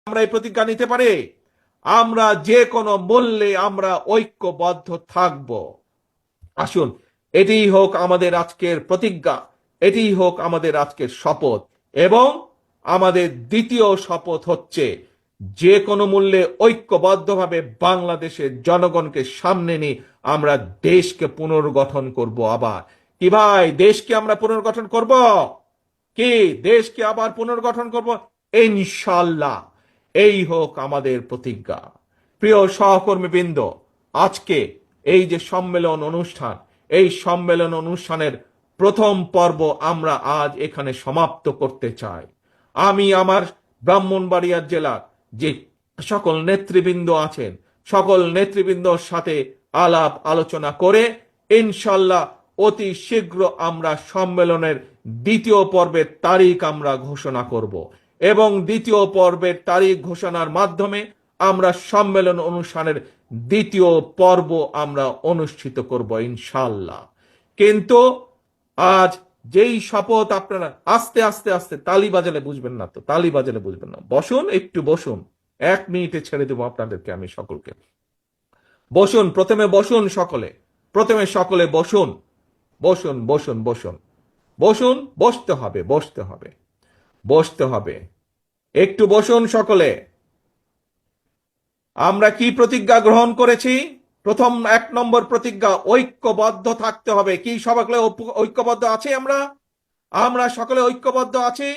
আমরা এই প্রতিজ্ঞা নিতে পারি, আমরা যে কোনো মূল্যে আমরা ঐক্যবদ্ধ থাকব। আসুন, এটিই হোক আমাদের আজকের প্রতিজ্ঞা, এটিই হোক আমাদের আজকের শপথ। এবং আমাদের দ্বিতীয় শপথ হচ্ছে, যে কোনো মূল্যে ঐক্যবদ্ধভাবে বাংলাদেশের জনগণকে সামনে নিয়ে আমরা দেশকে পুনর্গঠন করব। আবার কি ভাই, দেশকে আমরা পুনর্গঠন করব? কি দেশকে আবার পুনর্গঠন করব? ইনশাল্লাহ, এই হোক আমাদের প্রতিজ্ঞা। প্রিয় সহকর্মীবৃন্দ, আজকে এই যে সম্মেলন অনুষ্ঠান, এই সম্মেলন অনুষ্ঠানের প্রথম পর্ব আমরা আজ এখানে সমাপ্ত করতে চাই। আমি আমার ব্রাহ্মণবাড়িয়া জেলার যে সকল নেতৃবৃন্দ আছেন, সকল নেতৃবৃন্দর সাথে আলাপ আলোচনা করে ইনশাল্লাহ অতি শীঘ্র আমরা সম্মেলনের দ্বিতীয় পর্বের তারিখ আমরা ঘোষণা করব এবং দ্বিতীয় পর্বের তারিখ ঘোষণার মাধ্যমে আমরা সম্মেলন অনুষ্ঠানের দ্বিতীয় পর্ব আমরা অনুষ্ঠিত করব ইনশাল্লাহ। কিন্তু আজ যেই শপথ, আপনারা আস্তে আস্তে আস্তে, তালি বাজালে বুঝবেন না তো, তালি বাজালে বুঝবেন না, বসুন, একটু বসুন, 1 মিনিটে ছেড়ে দেবো আপনাদেরকে, আমি সকলকে। বসুন, প্রথমে বসুন সকলে, প্রথমে সকলে বসুন, বসুন বসুন বসুন বসুন, বসতে হবে, বসতে হবে, বসতে হবে, একটু বসুন সকলে। আমরা কি প্রতিজ্ঞা গ্রহণ করেছি? প্রথম 1 নম্বর প্রতিজ্ঞা, ঐক্যবদ্ধ থাকতে হবে। কি সকলে ঐক্যবদ্ধ আছি? আমরা আমরা সকলে ঐক্যবদ্ধ আছি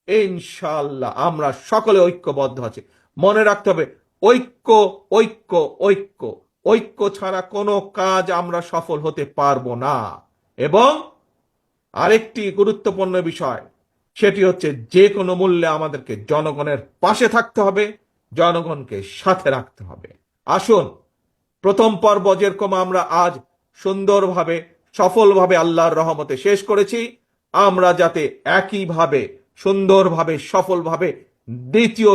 ইনশাআল্লাহ, আমরা সকলে ঐক্যবদ্ধ আছি। মনে রাখতে হবে, ঐক্য ঐক্য ঐক্য, ঐক্য ছাড়া কোনো কাজ আমরা সফল হতে পারবো না। এবং আরেকটি গুরুত্বপূর্ণ বিষয়, সেটি হচ্ছে যে কোনো মূল্যে আমাদেরকে জনগণের পাশে থাকতে হবে, জনগণকে সাথে রাখতে হবে। আসুন, প্রথম পর্ব যেরকম আমরা আজ সুন্দরভাবে সফলভাবে আল্লাহর রহমতে শেষ করেছি, আমরা যাতে একইভাবে সুন্দরভাবে সফলভাবে দ্বিতীয়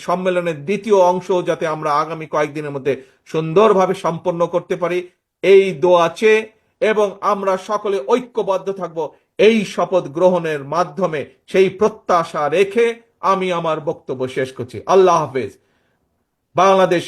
সম্মেলনের দ্বিতীয় অংশ যাতে আমরা আগামী কয়েকদিনের মধ্যে সুন্দরভাবে সম্পন্ন করতে পারি, এই দোয়া চেয়ে এবং আমরা সকলে ঐক্যবদ্ধ থাকব এই শপথ গ্রহণের মাধ্যমে, সেই প্রত্যাশা রেখে আমি আমার বক্তব্য শেষ করছি। আল্লাহ হাফেজ। বাংলাদেশ